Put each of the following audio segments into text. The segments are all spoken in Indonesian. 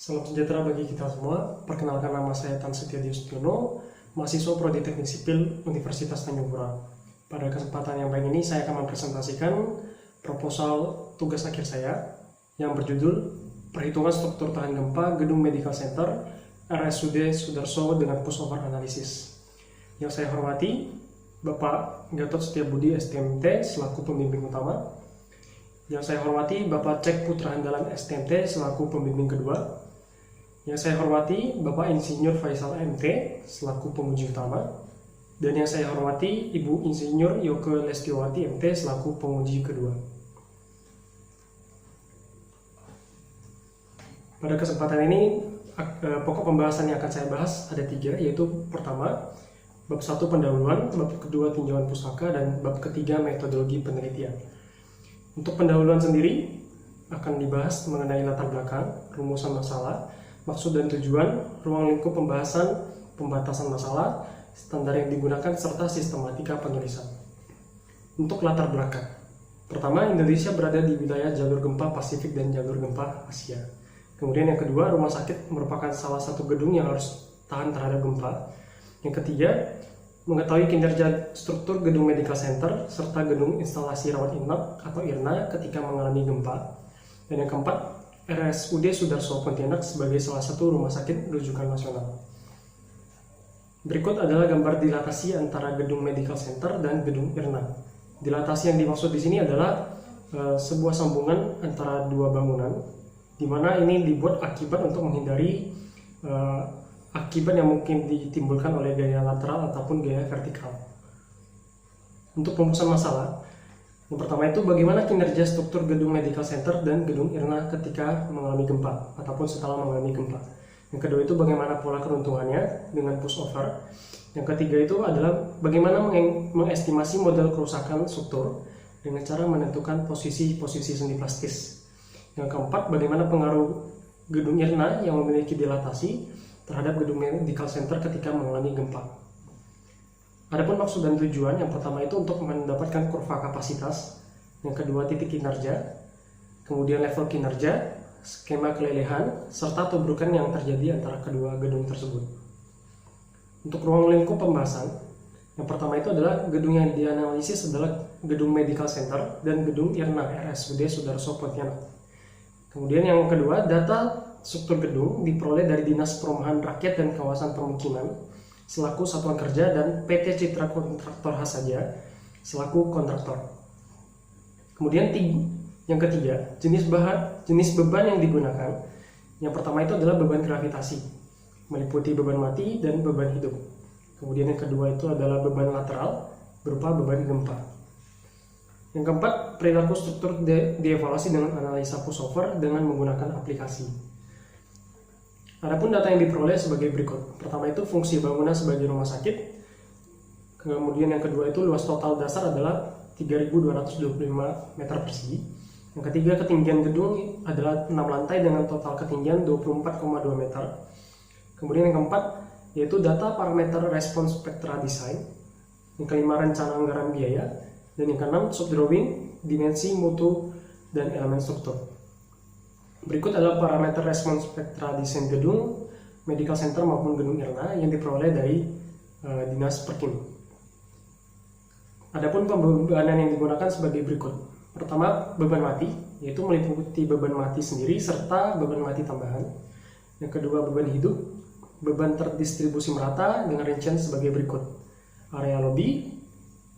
Salam sejahtera bagi kita semua. Perkenalkan, nama saya Tan Setiadi Ustiono, mahasiswa Prodi Teknik Sipil Universitas Tanjung Pura. Pada kesempatan yang baik ini saya akan mempresentasikan proposal tugas akhir saya yang berjudul Perhitungan Struktur Tahan Gempa Gedung Medical Center RSUD Sudarso dengan Pussover Analisis. Yang saya hormati Bapak Gatot Setiabudi STMT selaku pembimbing utama. Yang saya hormati Bapak Cek Putra Handalan STMT selaku pembimbing kedua. Yang saya hormati Bapak Insinyur Faisal MT selaku penguji utama. Dan yang saya hormati Ibu Insinyur Yoke Lestiwati MT selaku penguji kedua. Pada kesempatan ini pokok pembahasan yang akan saya bahas ada 3, yaitu pertama bab 1 pendahuluan, bab kedua tinjauan pustaka, dan bab ketiga metodologi penelitian. Untuk pendahuluan sendiri akan dibahas mengenai latar belakang, rumusan masalah, maksud dan tujuan, ruang lingkup pembahasan, pembatasan masalah, standar yang digunakan, serta sistematika penulisan. Untuk latar belakang, pertama, Indonesia berada di wilayah jalur gempa Pasifik dan jalur gempa Asia. Kemudian yang kedua, rumah sakit merupakan salah satu gedung yang harus tahan terhadap gempa. Yang ketiga, mengetahui kinerja struktur gedung medical center serta gedung instalasi rawat inap atau IRNA ketika mengalami gempa. Dan yang keempat, RSUD Sudarso Pontianak sebagai salah satu rumah sakit rujukan nasional. Berikut adalah gambar dilatasi antara gedung medical center dan gedung IRNA. Dilatasi yang dimaksud di sini adalah sebuah sambungan antara dua bangunan, di mana ini dibuat akibat untuk menghindari akibat yang mungkin ditimbulkan oleh gaya lateral ataupun gaya vertikal. Untuk perumusan masalah, yang pertama itu bagaimana kinerja struktur gedung medical center dan gedung IRNA ketika mengalami gempa ataupun setelah mengalami gempa. Yang kedua itu bagaimana pola keruntuhannya dengan pussover. Yang ketiga itu adalah bagaimana mengestimasi model kerusakan struktur dengan cara menentukan posisi-posisi sendi plastis. Yang keempat, bagaimana pengaruh gedung IRNA yang memiliki dilatasi terhadap gedung medical center ketika mengalami gempa. Adapun maksud dan tujuan, yang pertama itu untuk mendapatkan kurva kapasitas, yang kedua titik kinerja, kemudian level kinerja, skema kelelehan, serta tubrukan yang terjadi antara kedua gedung tersebut. Untuk ruang lingkup pembahasan, yang pertama itu adalah gedung yang dianalisis adalah gedung medical center dan gedung IRNA RSUD Sudarso Pontianak. Kemudian yang kedua, data struktur gedung diperoleh dari Dinas Perumahan Rakyat dan Kawasan Permukiman selaku satuan kerja dan PT Citra Kontraktor Hasaja selaku kontraktor. Kemudian yang ketiga, jenis beban yang digunakan. Yang pertama itu adalah beban gravitasi, meliputi beban mati dan beban hidup. Kemudian yang kedua itu adalah beban lateral berupa beban gempa. Yang keempat, perilaku struktur dievaluasi dengan analisa pussover dengan menggunakan aplikasi. Adapun data yang diperoleh sebagai berikut. Pertama itu fungsi bangunan sebagai rumah sakit. Kemudian yang kedua itu luas total dasar adalah 3.225 meter persegi. Yang ketiga, ketinggian gedung adalah 6 lantai dengan total ketinggian 24,2 meter. Kemudian yang keempat yaitu data parameter respons spektra desain. Yang kelima, rencana anggaran biaya. Dan yang keenam, subdrawing, dimensi, mutu, dan elemen struktur. Berikut adalah parameter respons spektra desain gedung medical center maupun gedung IRNA yang diperoleh dari Dinas Perkim. Adapun pembebanan yang digunakan sebagai berikut. Pertama, beban mati, yaitu meliputi beban mati sendiri serta beban mati tambahan. Yang kedua, beban hidup, beban terdistribusi merata dengan rincian sebagai berikut. Area lobi,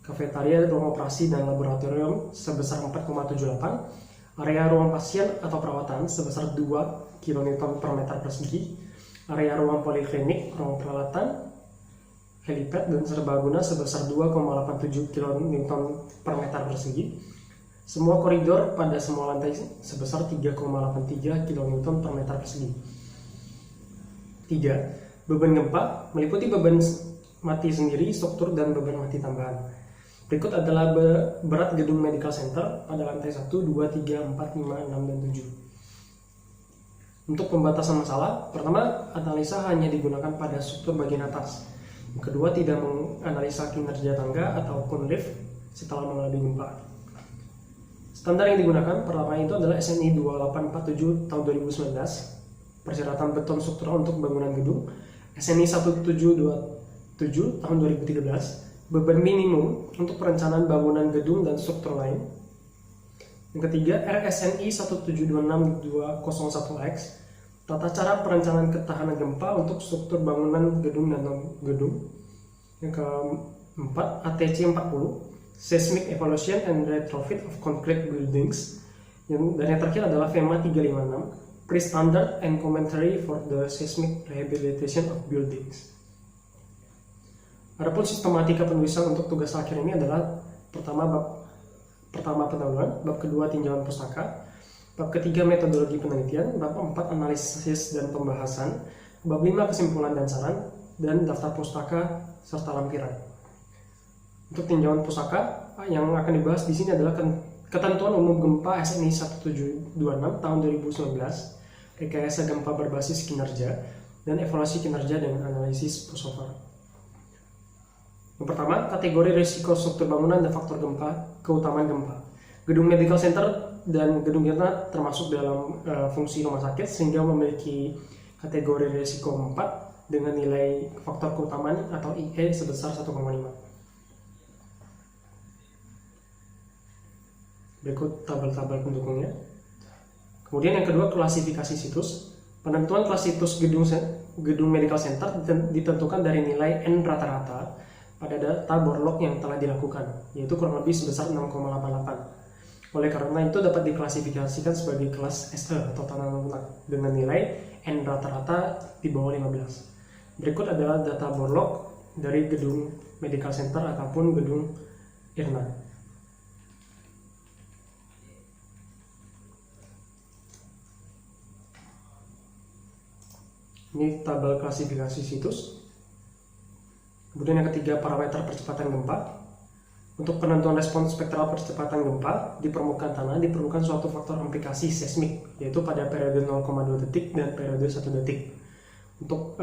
kafetaria, ruang operasi, dan laboratorium sebesar 4,78. Area ruang pasien atau perawatan sebesar 2 kN per meter persegi. Area ruang poliklinik, ruang peralatan, helipad, dan serbaguna sebesar 2,87 kN per meter persegi. Semua koridor pada semua lantai sebesar 3,83 kN per meter persegi. 3. Beban gempa meliputi beban mati sendiri, struktur, dan beban mati tambahan. Berikut adalah berat gedung medical center pada lantai 1, 2, 3, 4, 5, 6, dan 7. Untuk pembatasan masalah, pertama, analisa hanya digunakan pada struktur bagian atas. Yang kedua, tidak menganalisa kinerja tangga ataupun lift setelah mengalami gempa. Standar yang digunakan pertama itu adalah SNI 2847 tahun 2019. persyaratan beton struktural untuk bangunan gedung, SNI 1727 tahun 2013, beban minimum untuk perencanaan bangunan gedung dan struktur lain. Yang ketiga, RSNI 1726201X, tata cara perencanaan ketahanan gempa untuk struktur bangunan gedung dan non-gedung. Yang keempat, ATC 40, Seismic Evaluation and Retrofit of Concrete Buildings. Dan yang terakhir adalah FEMA 356, Pre-Standard and Commentary for the Seismic Rehabilitation of Buildings. Adapun sistematika penulisan untuk tugas akhir ini adalah bab pertama pendahuluan, bab kedua tinjauan pustaka, bab ketiga metodologi penelitian, bab 4 analisis dan pembahasan, bab 5 kesimpulan dan saran, dan daftar pustaka serta lampiran. Untuk tinjauan pustaka yang akan dibahas di sini adalah Ketentuan Umum Gempa SNI 1726 tahun 2019, rekayasa gempa berbasis kinerja, dan evaluasi kinerja dengan analisis pussover. Yang pertama, kategori risiko struktur bangunan dan faktor gempa, keutamaan gempa. Gedung medical center dan gedung IRNA termasuk dalam fungsi rumah sakit sehingga memiliki kategori risiko 4 dengan nilai faktor keutamaan atau IE sebesar 1,5. Berikut tabel-tabel pendukungnya. Kemudian yang kedua, klasifikasi situs. Penentuan kelas situs gedung medical center ditentukan dari nilai N rata-rata pada data borlog yang telah dilakukan, yaitu kurang lebih sebesar 6,88. Oleh karena itu dapat diklasifikasikan sebagai kelas SE atau tanah lunak dengan nilai N rata-rata di bawah 15. Berikut adalah data borlog dari gedung medical center ataupun gedung IRNA. Ini tabel klasifikasi situs. Kemudian yang ketiga, parameter percepatan gempa. Untuk penentuan respons spektral percepatan gempa di permukaan tanah diperlukan suatu faktor aplikasi seismik, yaitu pada periode 0,2 detik dan periode 1 detik. Untuk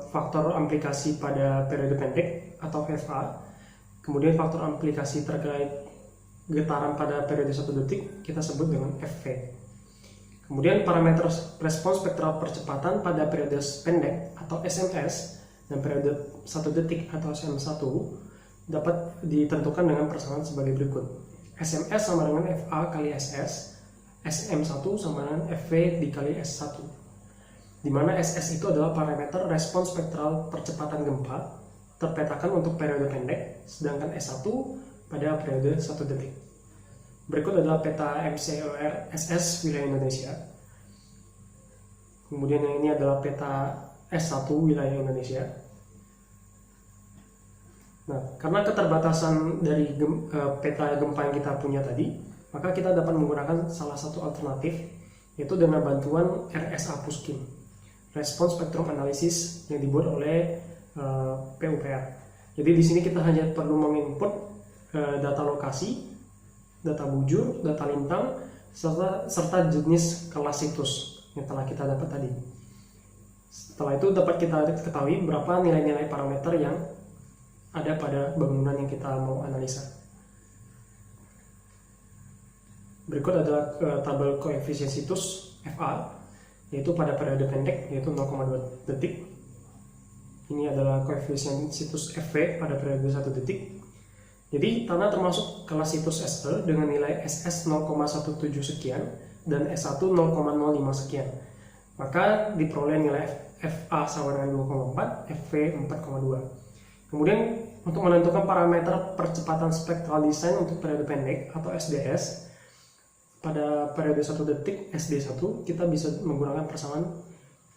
faktor aplikasi pada periode pendek atau FA, kemudian faktor aplikasi terkait getaran pada periode 1 detik kita sebut dengan FV. Kemudian parameter respons spektral percepatan pada periode pendek atau SMS dan periode 1 detik atau SM1 dapat ditentukan dengan persamaan sebagai berikut. SMS sama dengan FA kali SS, SM1 sama dengan FV dikali S1. Di mana SS itu adalah parameter respons spektral percepatan gempa terpetakan untuk periode pendek, sedangkan S1 pada periode 1 detik. Berikut adalah peta MCOR SS wilayah Indonesia. Kemudian yang ini adalah peta S1 wilayah Indonesia. Nah, karena keterbatasan dari peta gempa yang kita punya tadi, maka kita dapat menggunakan salah satu alternatif, yaitu dengan bantuan RSA Puskim, Respons Spectrum Analysis, yang dibuat oleh PUPR. Jadi di sini kita hanya perlu menginput data lokasi, data bujur, data lintang, serta jenis kelas situs yang telah kita dapat tadi. Setelah itu dapat kita ketahui berapa nilai-nilai parameter yang ada pada bangunan yang kita mau analisa. Berikut adalah tabel koefisien situs FA, yaitu pada periode pendek, yaitu 0,2 detik. Ini adalah koefisien situs FV pada periode 1 detik. Jadi tanah termasuk kelas situs SE dengan nilai SS 0,17 sekian dan S1 0,05 sekian. Maka diperoleh nilai FA sama dengan 2,4, FV 4,2. Kemudian untuk menentukan parameter percepatan spektral desain untuk periode pendek atau SDS pada periode 1 detik SD1, kita bisa menggunakan persamaan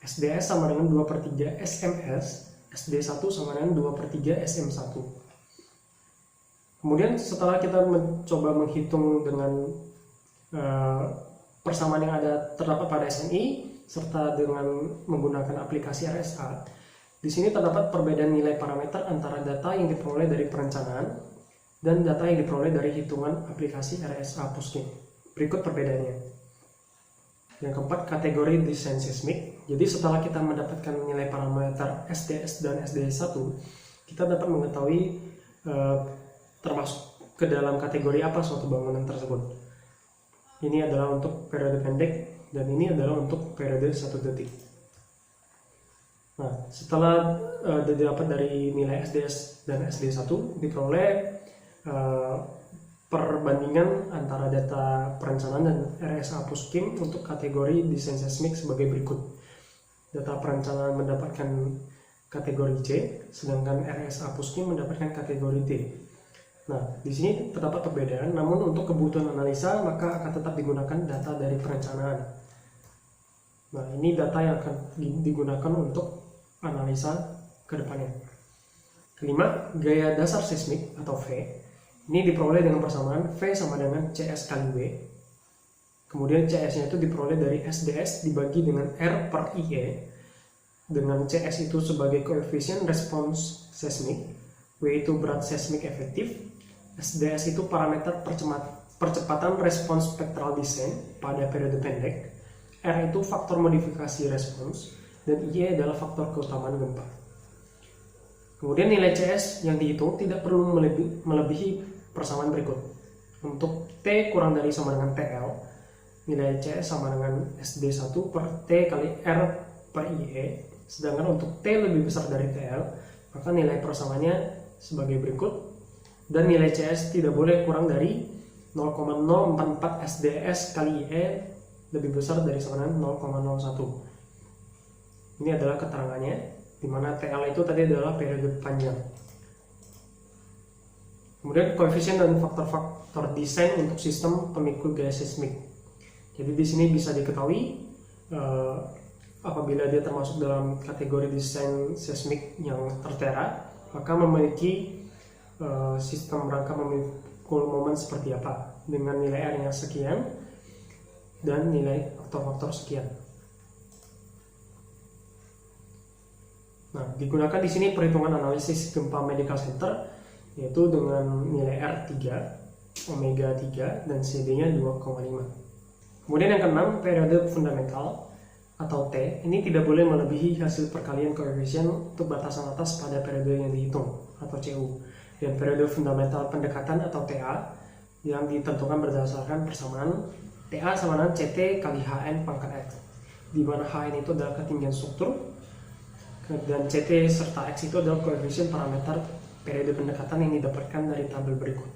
SDS sama dengan 2/3 SMS, SD1 sama dengan 2/3 SM1. Kemudian setelah kita mencoba menghitung dengan persamaan yang terdapat pada SNI serta dengan menggunakan aplikasi RSA, di sini terdapat perbedaan nilai parameter antara data yang diperoleh dari perencanaan dan data yang diperoleh dari hitungan aplikasi RSA Puskim. Berikut perbedaannya. Yang keempat, kategori desain seismik. Jadi setelah kita mendapatkan nilai parameter SDS dan SDS1, kita dapat mengetahui termasuk ke dalam kategori apa suatu bangunan tersebut. Ini adalah untuk periode pendek dan ini adalah untuk periode 1 detik. Nah, setelah didapat dari nilai SDS dan SD1, diperoleh perbandingan antara data perencanaan dan RSA Puskim untuk kategori desain seismik sebagai berikut. Data perencanaan mendapatkan kategori C, sedangkan RSA Puskim mendapatkan kategori D. Nah, di sini terdapat perbedaan, namun untuk kebutuhan analisa maka akan tetap digunakan data dari perencanaan. Nah, ini data yang akan digunakan untuk analisa ke depannya. Kelima, gaya dasar seismik atau V. Ini diperoleh dengan persamaan V sama dengan CS kali W. Kemudian CS-nya itu diperoleh dari SDS dibagi dengan R per IE, dengan CS itu sebagai koefisien respons seismik, W itu berat seismik efektif, SDS itu parameter percepatan respons spektral desain pada periode pendek, R itu faktor modifikasi respons, dan IE adalah faktor keutamaan gempa. Kemudian nilai CS yang dihitung tidak perlu melebihi persamaan berikut. Untuk T kurang dari sama dengan TL, nilai CS sama dengan SD1 per T kali R per IE. Sedangkan untuk T lebih besar dari TL, maka nilai persamaannya sebagai berikut. Dan nilai CS tidak boleh kurang dari 0,044 SDS kali IE lebih besar dari sama dengan 0,01. Ini adalah keterangannya, di mana TL itu tadi adalah periode panjang. Kemudian koefisien dan faktor-faktor desain untuk sistem pemikul gaya seismik. Jadi di sini bisa diketahui apabila dia termasuk dalam kategori desain seismik yang tertera, maka memiliki sistem rangka memikul momen seperti apa dengan nilai R yang sekian dan nilai faktor-faktor sekian. Nah, digunakan di sini perhitungan analisis gempa medical center, yaitu dengan nilai R 3, omega 3, dan CD-nya 2,5. Kemudian yang keenam, periode fundamental atau T, ini tidak boleh melebihi hasil perkalian koefisien untuk batasan atas pada periode yang dihitung atau CU. Dan periode fundamental pendekatan atau TA yang ditentukan berdasarkan persamaan TA sama dengan CT kali HN pangkat X, di mana HN itu adalah ketinggian struktur dan CT serta X itu adalah koefisien parameter periode pendekatan yang didapatkan dari tabel berikut.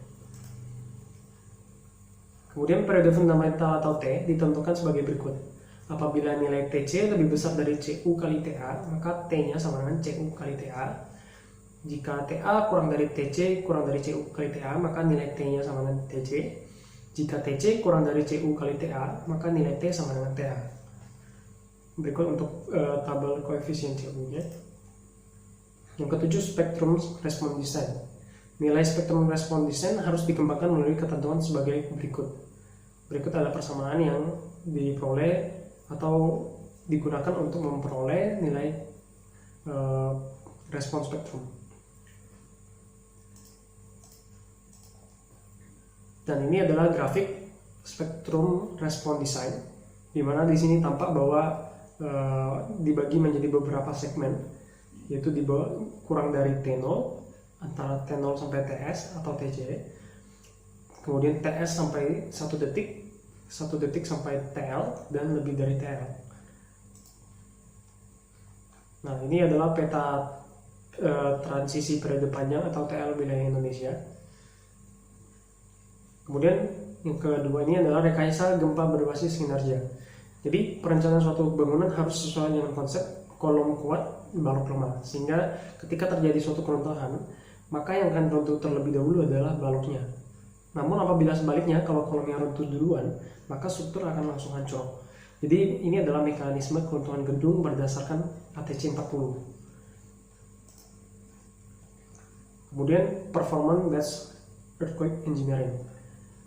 Kemudian periode fundamental atau T ditentukan sebagai berikut. Apabila nilai TC lebih besar dari CU kali TA, maka T-nya sama dengan CU kali TA. Jika TA kurang dari TC kurang dari CU kali TA, maka nilai T-nya sama dengan TC. Jika TC kurang dari CU kali TA, maka nilai T sama dengan TA. Berikut untuk tabel koefisien CU-nya. Yang ketujuh, spektrum respon desain. Nilai spektrum respon desain harus dikembangkan melalui ketentuan sebagai berikut. Berikut adalah persamaan yang diperoleh atau digunakan untuk memperoleh nilai respon spektrum. Dan ini adalah grafik spektrum respon desain, di mana di sini tampak bahwa dibagi menjadi beberapa segmen, yaitu di bawah kurang dari T0, antara T0 sampai TS atau TC, kemudian TS sampai 1 detik sampai TL, dan lebih dari TL. Nah, ini adalah peta transisi periode panjang atau TL wilayah Indonesia. Kemudian yang kedua ini adalah rekayasa gempa berbasis kinerja. Jadi perencanaan suatu bangunan harus sesuai dengan konsep kolom kuat, balok lemah, sehingga ketika terjadi suatu keruntuhan, maka yang akan runtuh terlebih dahulu adalah baloknya. Namun apabila sebaliknya, kalau kolomnya runtuh duluan, maka struktur akan langsung hancur. Jadi ini adalah mekanisme keruntuhan gedung berdasarkan ATC 40. Kemudian performance based earthquake engineering,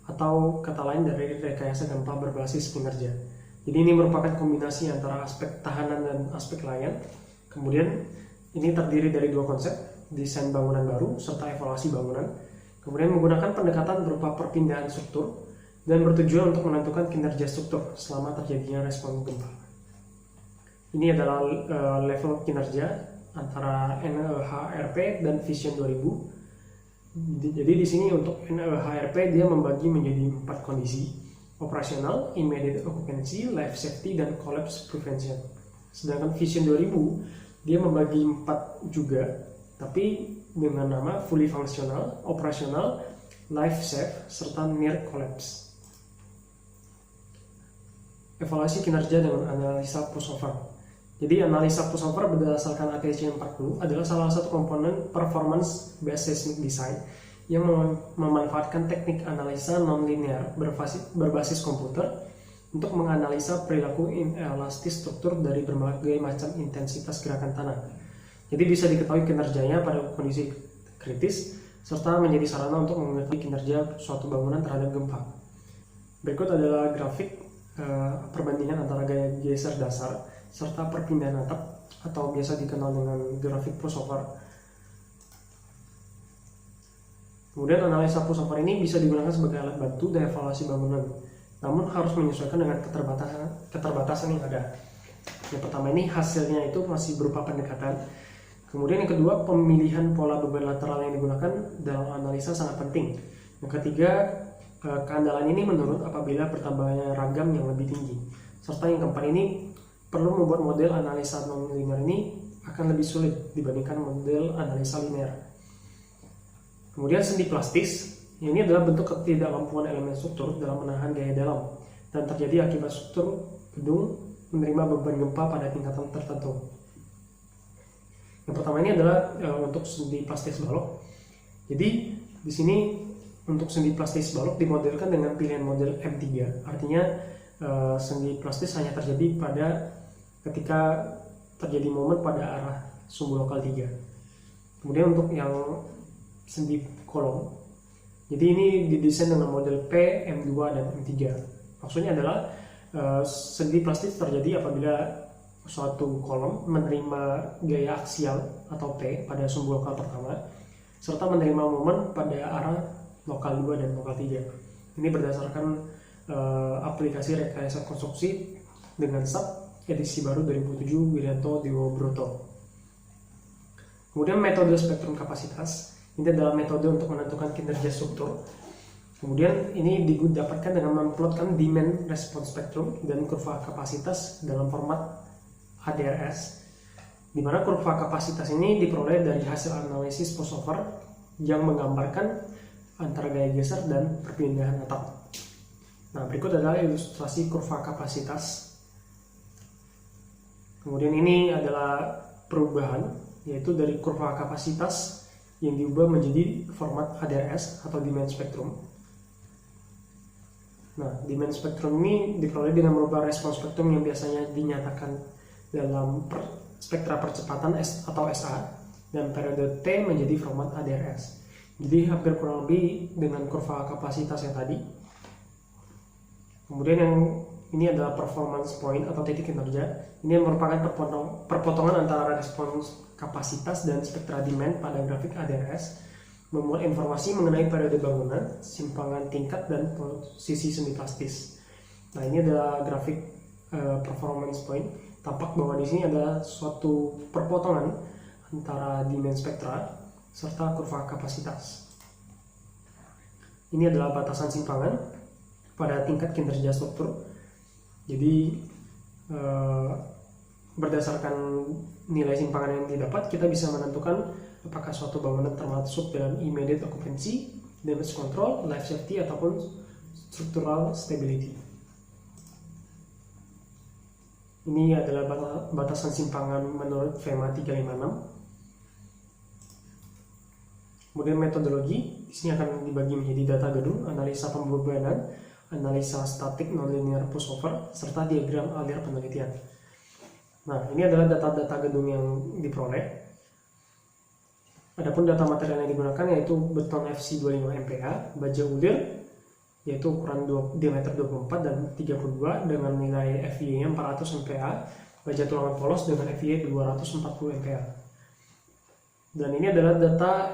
atau kata lain dari rekayasa gempa berbasis kinerja. Jadi ini merupakan kombinasi antara aspek tahanan dan aspek layan. Kemudian ini terdiri dari dua konsep, desain bangunan baru serta evaluasi bangunan. Kemudian menggunakan pendekatan berupa perpindahan struktur dan bertujuan untuk menentukan kinerja struktur selama terjadinya respon gempa. Ini adalah level kinerja antara NEHRP dan Vision 2000. Jadi di sini untuk NEHRP dia membagi menjadi 4 kondisi: operasional, immediate occupancy, life safety, dan collapse prevention. Sedangkan Vision 2000 dia membagi 4 juga, tapi dengan nama fully functional, operational, life safe, serta near collapse. Evaluasi kinerja dengan analisa pushover. Jadi analisa pushover berdasarkan APC 40 adalah salah satu komponen performance based seismic design yang memanfaatkan teknik analisa non-linear berbasis komputer untuk menganalisa perilaku inelastis struktur dari berbagai macam intensitas gerakan tanah. Jadi bisa diketahui kinerjanya pada kondisi kritis serta menjadi sarana untuk mengerti kinerja suatu bangunan terhadap gempa. Berikut adalah grafik perbandingan antara gaya geser dasar serta perpindahan atap atau biasa dikenal dengan grafik pushover. Kemudian analisa pushover ini bisa digunakan sebagai alat bantu dan evaluasi bangunan, namun harus menyesuaikan dengan keterbatasan yang ada. Yang pertama ini hasilnya itu masih berupa pendekatan. Kemudian yang kedua, pemilihan pola beban lateral yang digunakan dalam analisa sangat penting. Yang ketiga, keandalan ini menurun apabila bertambahnya ragam yang lebih tinggi. Serta yang keempat ini, perlu membuat model analisa non-linear ini akan lebih sulit dibandingkan model analisa linear. Kemudian sendi plastis, ini adalah bentuk ketidakmampuan elemen struktur dalam menahan gaya dalam dan terjadi akibat struktur gedung menerima beban gempa pada tingkatan tertentu. Yang pertama ini adalah untuk sendi plastis balok. Jadi di sini untuk sendi plastis balok dimodelkan dengan pilihan model M3. Artinya sendi plastis hanya terjadi pada ketika terjadi momen pada arah sumbu lokal 3. Kemudian untuk yang sendi kolom, jadi ini didesain dengan model P, M2, dan M3. Maksudnya adalah sendi plastis terjadi apabila suatu kolom menerima gaya aksial atau P pada sumbu lokal pertama serta menerima momen pada arah lokal 2 dan lokal 3. Ini berdasarkan aplikasi rekayasa konstruksi dengan SAP edisi baru 2007 Wiranto Dewo Broto. Kemudian metode spektrum kapasitas, ini adalah metode untuk menentukan kinerja struktur. Kemudian ini didapatkan dengan memplotkan demand response spectrum dan kurva kapasitas dalam format HDRS, di mana kurva kapasitas ini diperoleh dari hasil analisis pushover yang menggambarkan antara gaya geser dan perpindahan atap. Nah, berikut adalah ilustrasi kurva kapasitas. Kemudian ini adalah perubahan, yaitu dari kurva kapasitas yang diubah menjadi format HDRS atau demand spectrum. Nah, demand spectrum ini diperoleh dengan merubah respons spektrum yang biasanya dinyatakan dalam spektra percepatan atau SA dan periode T menjadi format HDRS. Jadi hampir kurang lebih dengan kurva kapasitas yang tadi. Kemudian yang ini adalah performance point atau titik kinerja. Ini merupakan perpotongan antara respons kapasitas dan spektra demand pada grafik HDRS, memuat informasi mengenai periode bangunan, simpangan tingkat, dan posisi sendi plastis. Nah, ini adalah grafik performance point. Tampak bahwa di sini ada suatu perpotongan antara demand spektra serta kurva kapasitas. Ini adalah batasan simpangan pada tingkat kinerja struktur. Jadi berdasarkan nilai simpangan yang didapat, kita bisa menentukan apakah suatu bangunan termasuk dalam immediate occupancy, damage control, life safety, ataupun structural stability. Ini adalah batasan simpangan menurut FEMA 356. Kemudian metodologi, di sini akan dibagi menjadi data gedung, analisa pembebanan, analisa statik nonlinear pushover, serta diagram alir penelitian. Nah, ini adalah data-data gedung yang diperoleh. Adapun data material yang digunakan yaitu beton FC 25 MPa, baja ulir yaitu ukuran diameter 24 dan 32 dengan nilai FY-nya 400 MPa, baja tulangan polos dengan FY 240 MPa. Dan ini adalah data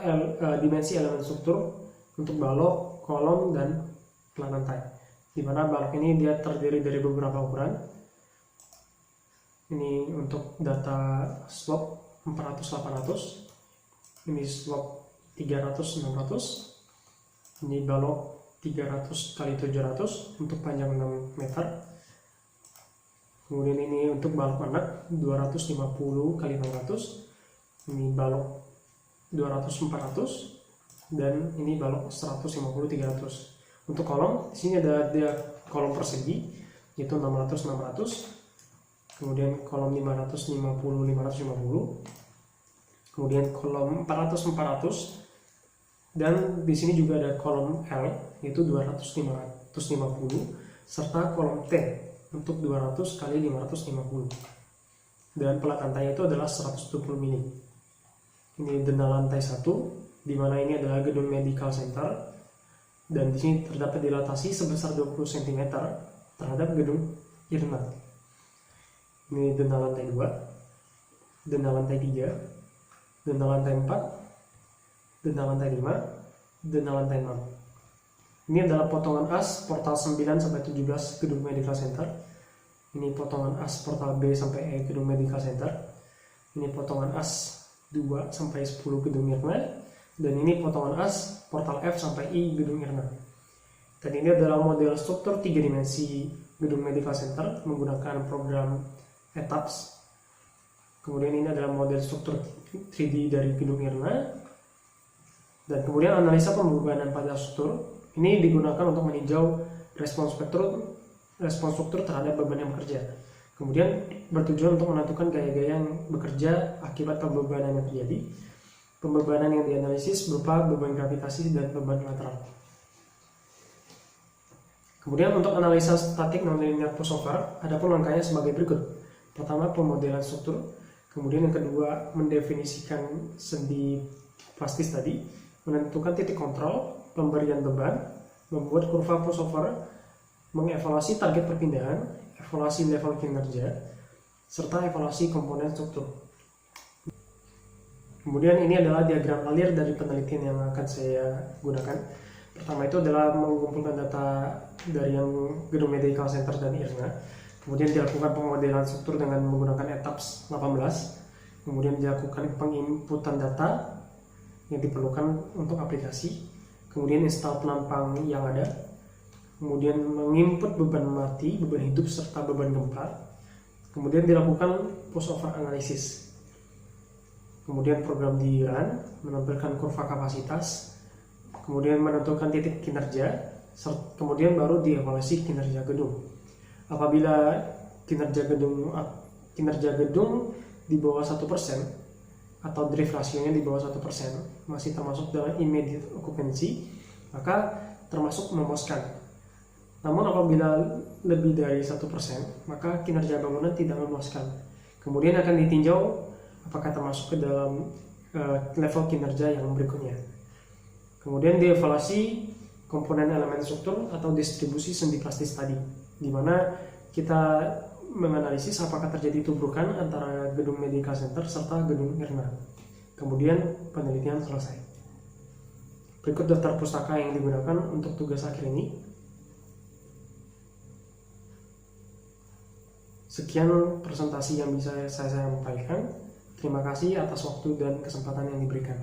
dimensi elemen struktur untuk balok, kolom, dan pelan lantai. Di mana balok ini dia terdiri dari beberapa ukuran. Ini untuk data slope 400-800, ini slope 300-600, ini balok 300 x 700 untuk panjang 6 meter. Kemudian ini untuk balok anak 250 kali 600, ini balok 200 400, dan ini balok 150 300. Untuk kolom di sini ada kolom persegi yaitu 600 600, kemudian kolom 550 550, kemudian kolom 400 400, dan di sini juga ada kolom L yaitu 200 550, serta kolom T untuk 200 kali 550, dan pelat lantainya itu adalah 120 mm. Ini denda lantai 1, di mana ini adalah gedung medical center, dan di sini terdapat dilatasi sebesar 20 cm terhadap gedung IRNA. Ini denda lantai 2, denda lantai 3, denda lantai 4, denda lantai 5, denda lantai 6. Ini adalah potongan as portal 9 sampai 17 gedung medical center. Ini potongan as portal B sampai E gedung medical center. Ini potongan as 2 sampai 10 gedung IRNA. Dan ini potongan as portal F sampai I gedung IRNA. Dan ini adalah model struktur 3 dimensi gedung medical center menggunakan program ETAPS. Kemudian ini adalah model struktur 3D dari gedung IRNA. Dan kemudian analisa pembebanan pada struktur ini digunakan untuk meninjau respons struktur terhadap beban yang bekerja. Kemudian bertujuan untuk menentukan gaya-gaya yang bekerja akibat pembebanan yang terjadi. Pembebanan yang dianalisis berupa beban gravitasi dan beban lateral. Kemudian untuk analisa statik nonlinear pushover, adapun langkahnya sebagai berikut. Pertama, pemodelan struktur. Kemudian yang kedua, mendefinisikan sendi plastis tadi, menentukan titik kontrol, pemberian beban, membuat kurva pushover, mengevaluasi target perpindahan, evaluasi level kinerja, serta evaluasi komponen struktur. Kemudian ini adalah diagram alir dari penelitian yang akan saya gunakan. Pertama itu adalah mengumpulkan data dari yang gedung medical center dan IRNA. Kemudian dilakukan pemodelan struktur dengan menggunakan ETAPS 18. Kemudian dilakukan penginputan data yang diperlukan untuk aplikasi. Kemudian install penampang yang ada. Kemudian menginput beban mati, beban hidup, serta beban gempa. Kemudian dilakukan pushover analisis. Kemudian program di run, menampilkan kurva kapasitas, kemudian menentukan titik kinerja, kemudian baru dievaluasi kinerja gedung. Apabila kinerja gedung di bawah 1% atau drift rasionya di bawah 1%, masih termasuk dalam immediate occupancy, maka termasuk memuaskan. Namun apabila lebih dari 1%, maka kinerja bangunan tidak memuaskan. Kemudian akan ditinjau apakah termasuk ke dalam level kinerja yang berikutnya. Kemudian dievaluasi komponen elemen struktur atau distribusi sendi plastis tadi, di mana kita menganalisis apakah terjadi tubrukan antara gedung medical center serta gedung IRNA. Kemudian penelitian selesai. Berikut daftar pustaka yang digunakan untuk tugas akhir ini. Sekian presentasi yang bisa saya sampaikan. Terima kasih atas waktu dan kesempatan yang diberikan.